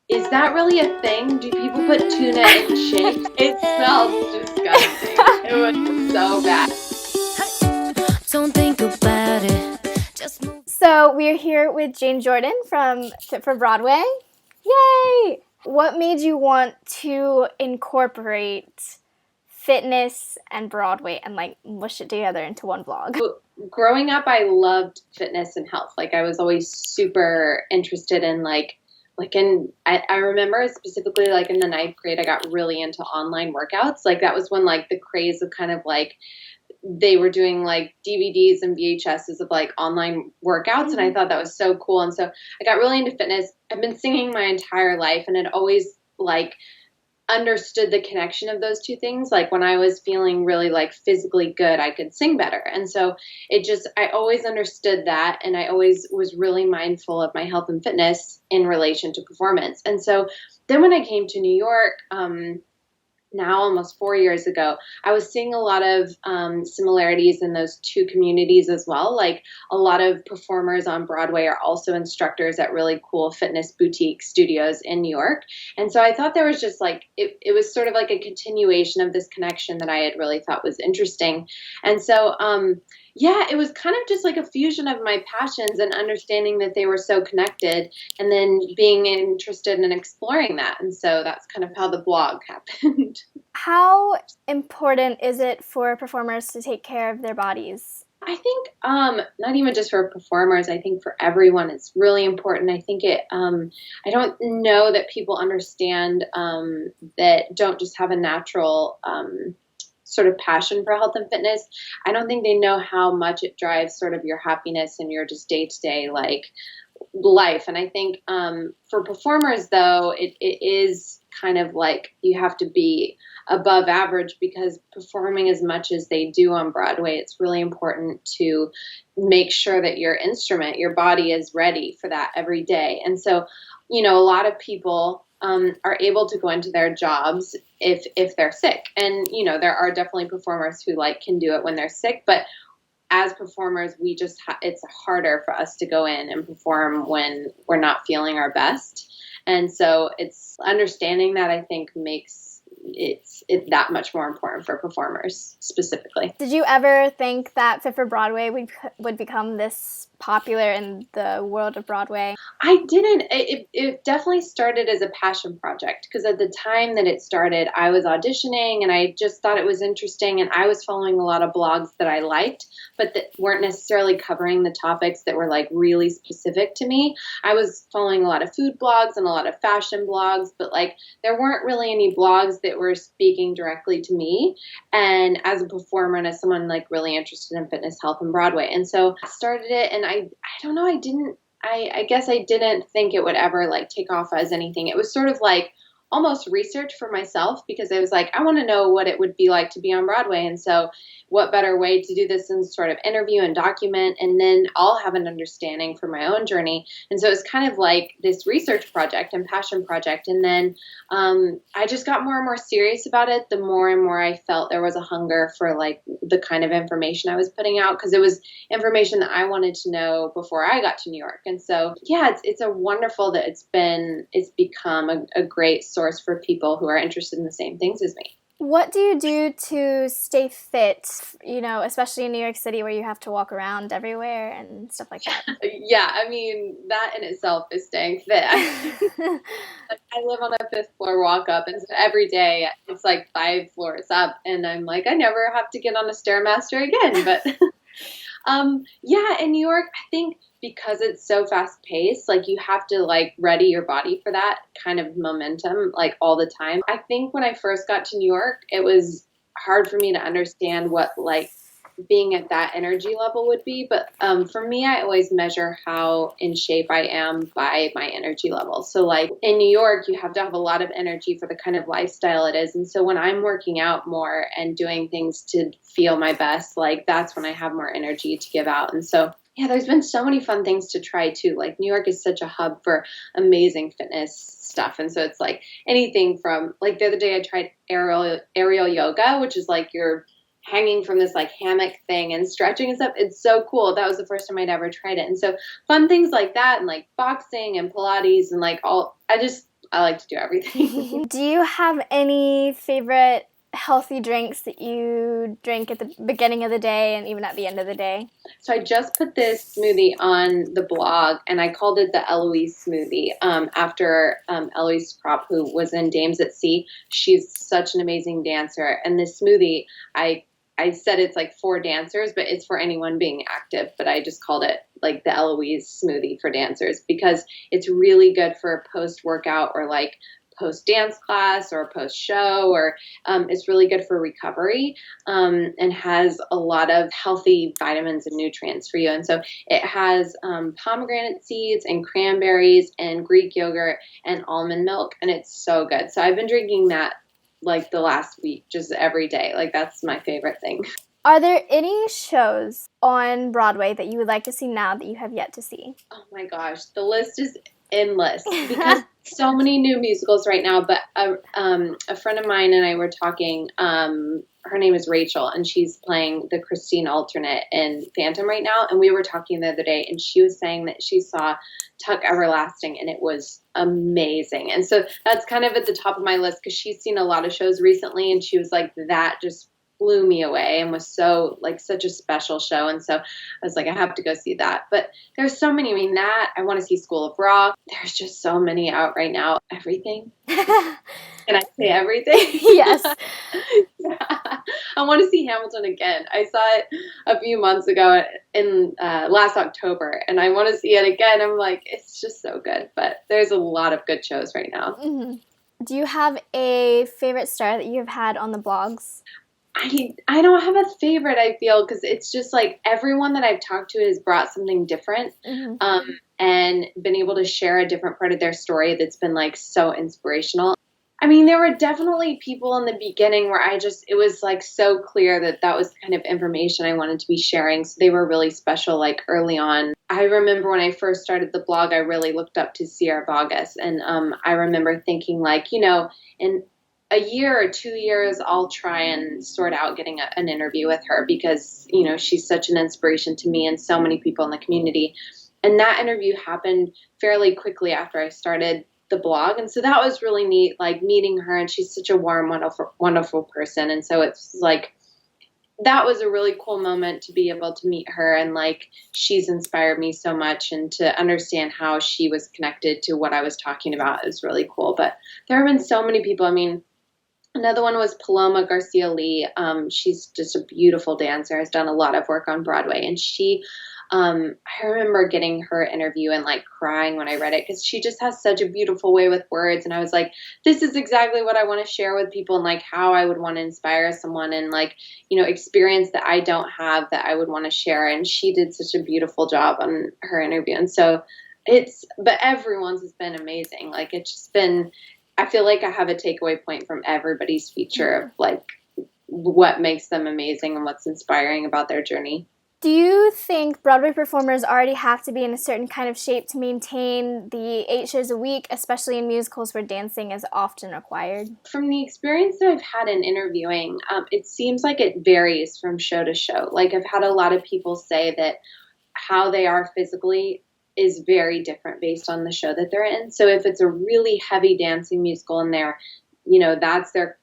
Is that really a thing? Do people put tuna in shakes? It smells disgusting. It was so bad. Don't think about it. Just move. So we're here with Jourdan from Fit for Broadway. Yay! What made you want to incorporate fitness and Broadway and like mush it together into one vlog? Growing up, I loved fitness and health. Like I was always super interested in I remember specifically like in the 9th grade, I got really into online workouts. Like that was when like the craze of kind of like they were doing like DVDs and VHSs of like online workouts. And I thought that was so cool. And so I got really into fitness. I've been singing my entire life and had always like understood the connection of those two things. Like when I was feeling really like physically good, I could sing better. And so I always understood that. And I always was really mindful of my health and fitness in relation to performance. And so then when I came to New York, now almost 4 years ago, I was seeing a lot of similarities in those two communities as well. Like a lot of performers on Broadway are also instructors at really cool fitness boutique studios in New York. And so I thought there was just like, it was sort of like a continuation of this connection that I had really thought was interesting. And so, yeah, it was kind of just like a fusion of my passions and understanding that they were so connected and then being interested in exploring that. And so that's kind of how the blog happened. How important is it for performers to take care of their bodies? I think not even just for performers, I think for everyone it's really important. I think I don't know that people understand that don't just have a natural sort of passion for health and fitness. I don't think they know how much it drives sort of your happiness and your just day-to-day like life. And I think for performers though, it is kind of like you have to be above average because performing as much as they do on Broadway, it's really important to make sure that your instrument, your body is ready for that every day. And so, you know, a lot of people are able to go into their jobs if they're sick. And, you know, there are definitely performers who like can do it when they're sick, but as performers, we just, it's harder for us to go in and perform when we're not feeling our best. And so it's understanding that I think makes it's that much more important for performers specifically. Did you ever think that Fit for Broadway would become this popular in the world of Broadway? I didn't. It definitely started as a passion project because at the time that it started, I was auditioning and I just thought it was interesting and I was following a lot of blogs that I liked, but that weren't necessarily covering the topics that were like really specific to me. I was following a lot of food blogs and a lot of fashion blogs, but like there weren't really any blogs that were speaking directly to me and as a performer and as someone like really interested in fitness, health, and Broadway. And so I started it and I don't know, I guess I didn't think it would ever like take off as anything. It was sort of like almost research for myself because I was like, I want to know what it would be like to be on Broadway. And so what better way to do this than sort of interview and document, and then I'll have an understanding for my own journey. And so it's kind of like this research project and passion project. And then I just got more and more serious about it. The more and more I felt there was a hunger for like the kind of information I was putting out because it was information that I wanted to know before I got to New York. And so, yeah, it's a wonderful that it's become a great source for people who are interested in the same things as me. What do you do to stay fit, you know, especially in New York City where you have to walk around everywhere and stuff like that? Yeah, I mean, that in itself is staying fit. I live on a 5th floor walk up, and so every day it's like 5 floors up, and I'm like, I never have to get on a Stairmaster again. But yeah, in New York, I think because it's so fast paced, like you have to like ready your body for that kind of momentum like all the time. I think when I first got to New York, it was hard for me to understand what like being at that energy level would be. But for me, I always measure how in shape I am by my energy level. So like in New York, you have to have a lot of energy for the kind of lifestyle it is. And so when I'm working out more and doing things to feel my best, like that's when I have more energy to give out. And so yeah, there's been so many fun things to try too. Like New York is such a hub for amazing fitness stuff. And so it's like anything from like the other day I tried aerial yoga, which is like you're hanging from this like hammock thing and stretching and stuff. It's so cool. That was the first time I'd ever tried it. And so fun things like that and like boxing and Pilates and like I like to do everything. Do you have any favorite healthy drinks that you drink at the beginning of the day and even at the end of the day? So I just put this smoothie on the blog, and I called it the Eloise smoothie after Eloise Prop, who was in Dames at Sea. She's such an amazing dancer, and this smoothie, I said it's like for dancers, but it's for anyone being active. But I just called it like the Eloise smoothie for dancers because it's really good for post-workout or like post-dance class or post-show, or it's really good for recovery and has a lot of healthy vitamins and nutrients for you. And so it has pomegranate seeds and cranberries and Greek yogurt and almond milk, and it's so good. So I've been drinking that like the last week, just every day. Like that's my favorite thing. Are there any shows on Broadway that you would like to see now that you have yet to see? Oh my gosh, the list is endless because so many new musicals right now. But a friend of mine and I were talking. Her name is Rachel, and she's playing the Christine alternate in Phantom right now. And we were talking the other day, and she was saying that she saw Tuck Everlasting, and it was amazing. And so that's kind of at the top of my list because she's seen a lot of shows recently, and she was like, that just blew me away and was so like such a special show. And so I was like, I have to go see that. But there's so many. I mean, that I want to see School of Rock. There's just so many out right now. Everything. Can I say everything? Yes. Yeah. I want to see Hamilton again. I saw it a few months ago in last October, and I want to see it again. I'm like, it's just so good. But there's a lot of good shows right now. Mm-hmm. Do you have a favorite star that you've had on the blogs? I don't have a favorite, I feel, because it's just like everyone that I've talked to has brought something different and been able to share a different part of their story that's been like so inspirational. I mean, there were definitely people in the beginning where it was like so clear that that was the kind of information I wanted to be sharing. So they were really special, like early on. I remember when I first started the blog, I really looked up to Sierra Boggess. And I remember thinking like, you know, in a year or 2 years, I'll try and sort out getting an interview with her because, you know, she's such an inspiration to me and so many people in the community. And that interview happened fairly quickly after I started the blog. And so that was really neat, like meeting her, and she's such a warm, wonderful, wonderful person. And so it's like, that was a really cool moment to be able to meet her, and like, she's inspired me so much, and to understand how she was connected to what I was talking about is really cool. But there have been so many people. I mean, another one was Paloma Garcia Lee. She's just a beautiful dancer, has done a lot of work on Broadway, and I remember getting her interview and like crying when I read it because she just has such a beautiful way with words. And I was like, this is exactly what I want to share with people, and like how I would want to inspire someone and like, you know, experience that I don't have that I would want to share. And she did such a beautiful job on her interview. And so but everyone's has been amazing. Like it's just been, I feel like I have a takeaway point from everybody's feature of like what makes them amazing and what's inspiring about their journey. Do you think Broadway performers already have to be in a certain kind of shape to maintain the 8 shows a week, especially in musicals where dancing is often required? From the experience that I've had in interviewing, it seems like it varies from show to show. Like I've had a lot of people say that how they are physically is very different based on the show that they're in. So if it's a really heavy dancing musical in there, you know, that's their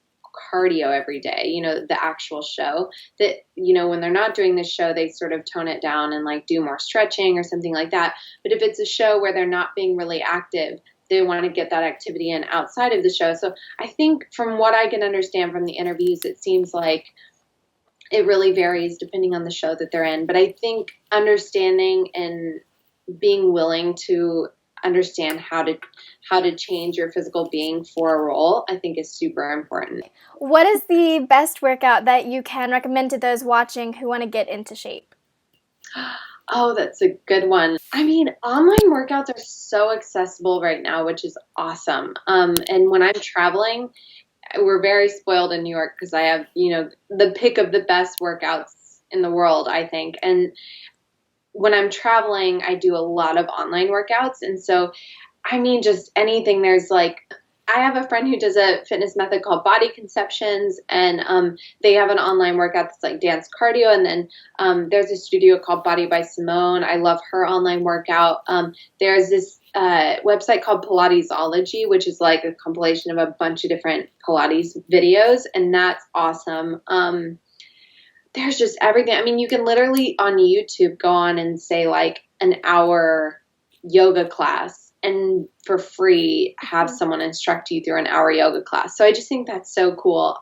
cardio every day, you know, the actual show, that, you know, when they're not doing this show, they sort of tone it down and like do more stretching or something like that. But if it's a show where they're not being really active, they want to get that activity in outside of the show. So I think from what I can understand from the interviews, it seems like it really varies depending on the show that they're in. But I think understanding and being willing to understand how to change your physical being for a role, I think is super important. What is the best workout that you can recommend to those watching who want to get into shape? Oh, that's a good one. I mean, online workouts are so accessible right now, which is awesome. And when I'm traveling, we're very spoiled in New York because I have, you know, the pick of the best workouts in the world, I think. And when I'm traveling, I do a lot of online workouts. And so, I mean, just anything, there's like I have a friend who does a fitness method called Body Conceptions, and they have an online workout that's like dance cardio. And then there's a studio called Body by Simone. I love her online workout. There's this website called Pilatesology, which is like a compilation of a bunch of different Pilates videos, and that's awesome. There's just everything. I mean, you can literally on YouTube go on and say like an hour yoga class and for free have someone instruct you through an hour yoga class. So I just think that's so cool.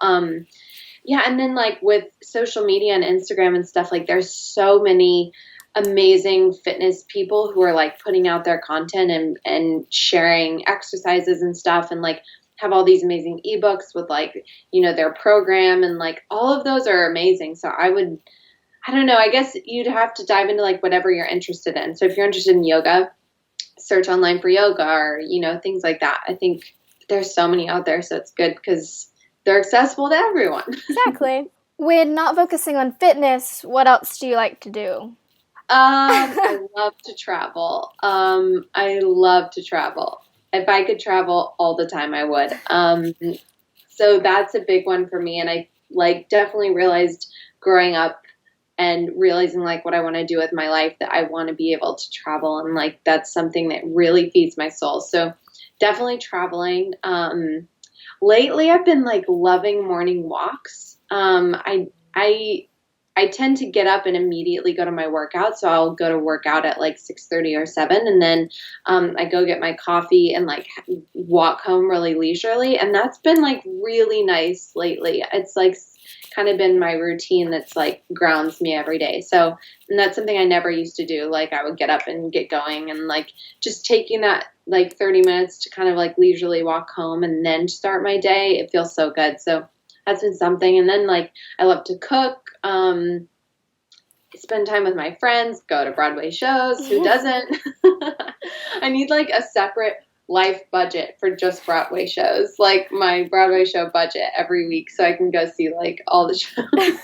Yeah. And then like with social media and Instagram and stuff, like there's so many amazing fitness people who are like putting out their content and sharing exercises and stuff, and like have all these amazing ebooks with like, their program, and like all of those are amazing. So I don't know, I guess you'd have to dive into like whatever you're interested in. So if you're interested in yoga, search online for yoga or, things like that. I think there's so many out there. So it's good because they're accessible to everyone. Exactly. When not focusing on fitness, what else do you like to do? I love to travel. I love to travel. If I could travel all the time, I would. So that's a big one for me. And I like definitely realized growing up and realizing like what I want to do with my life, that I want to be able to travel. And like, that's something that really feeds my soul. So definitely traveling. Lately I've been like loving morning walks. I tend to get up and immediately go to my workout. So I'll go to work out at like 6:30 or 7. And then I go get my coffee and like walk home really leisurely. And that's been like really nice lately. It's like kind of been my routine that's like grounds me every day. So, and that's something I never used to do. Like I would get up and get going, and like just taking that like 30 minutes to kind of like leisurely walk home and then start my day. It feels so good. So that's been something. And then like I love to cook, spend time with my friends, go to Broadway shows. Who doesn't? I need like a separate life budget for just Broadway shows, like my Broadway show budget every week, so I can go see like all the shows.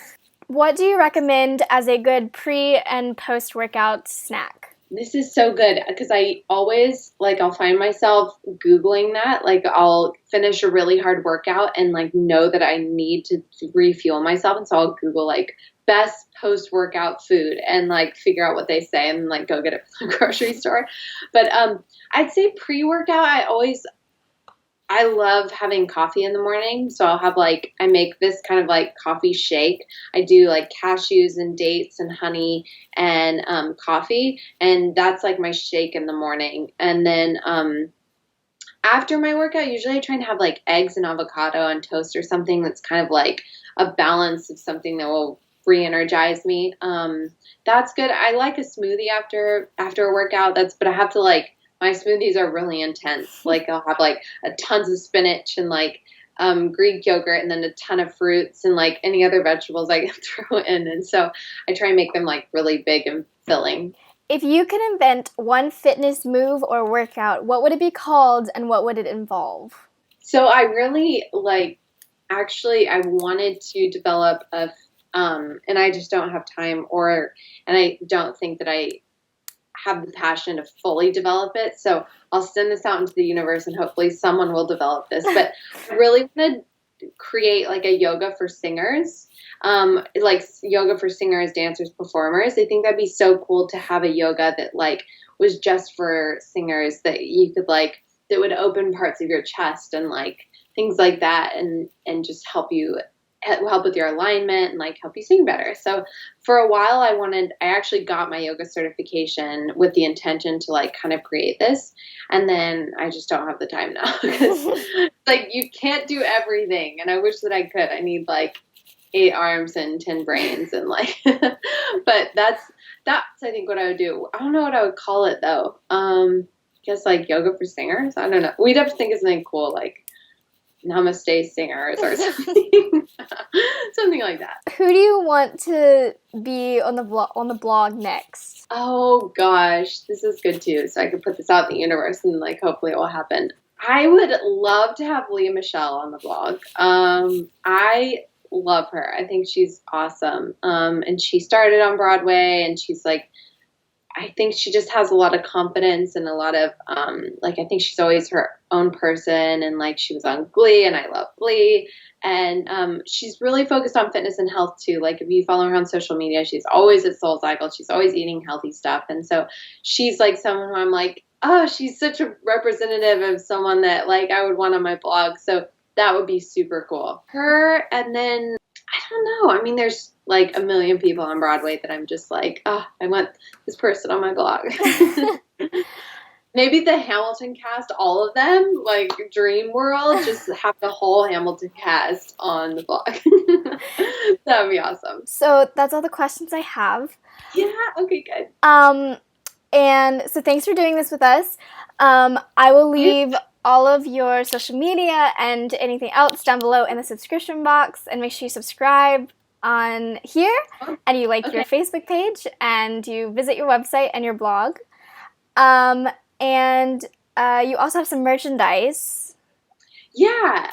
What do you recommend as a good pre and post workout snack? This is so good because I always like I'll find myself Googling that. Like I'll finish a really hard workout and like know that I need to refuel myself, and so I'll Google like best post-workout food and like figure out what they say and like go get it from the grocery store. But I'd say pre-workout, I love having coffee in the morning. So I'll have like, I make this kind of like coffee shake. I do like cashews and dates and honey and coffee. And that's like my shake in the morning. And then after my workout, usually I try and have like eggs and avocado on toast or something that's kind of like a balance of something that will re-energize me. That's good. I like a smoothie after a workout. But I have to like, my smoothies are really intense. Like I'll have like tons of spinach and like Greek yogurt and then a ton of fruits and like any other vegetables I can throw in. And so I try and make them like really big and filling. If you could invent one fitness move or workout, what would it be called and what would it involve? So I really actually I wanted to develop and I just don't have time and I don't think that I have the passion to fully develop it. So I'll send this out into the universe and hopefully someone will develop this. But I really want to create like a yoga for singers, like yoga for singers, dancers, performers. I think that'd be so cool to have a yoga that like was just for singers, that you could like, that would open parts of your chest and like things like that, and just help with your alignment and like help you sing better. So for a while I actually got my yoga certification with the intention to like kind of create this. And then I just don't have the time now because like you can't do everything. And I wish that I could. I need like 8 arms and 10 brains and like, but that's I think what I would do. I don't know what I would call it though. I guess like yoga for singers. I don't know. We'd have to think of something cool, like Namaste singers or something. Something like that. Who do you want to be on the blog next? Oh gosh, this is good too. So I could put this out in the universe and like hopefully it will happen. I would love to have Leah Michelle on the blog. I love her. I think she's awesome. And she started on Broadway, and she's like, I think she just has a lot of confidence and a lot of, like, I think she's always her own person, and like she was on Glee, and I love Glee. And she's really focused on fitness and health too. Like if you follow her on social media, she's always at SoulCycle. She's always eating healthy stuff. And so she's like someone who I'm like, oh, she's such a representative of someone that like I would want on my blog. So that would be super cool. Her, and then I don't know. I mean, there's like a million people on Broadway that I'm just like, oh, I want this person on my blog. Maybe the Hamilton cast, all of them, like Dream World, just have the whole Hamilton cast on the blog. That would be awesome. So that's all the questions I have. Yeah, okay, good. And so thanks for doing this with us. I will leave all of your social media and anything else down below in the subscription box, and make sure you subscribe on here, and you like your Facebook page, and you visit your website and your blog. And you also have some merchandise. Yeah,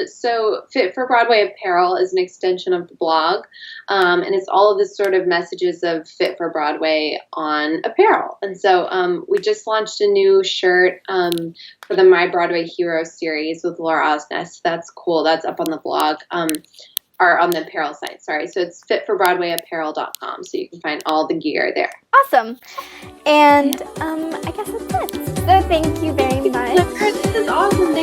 so Fit for Broadway apparel is an extension of the blog, and it's all of the sort of messages of Fit for Broadway on apparel. And so we just launched a new shirt for the My Broadway Hero series with Laura Osnes. That's cool. That's up on the blog, or on the apparel site, sorry. So it's fitforbroadwayapparel.com, so you can find all the gear there. Awesome. And I guess that's it. So thank you very much. This is awesome.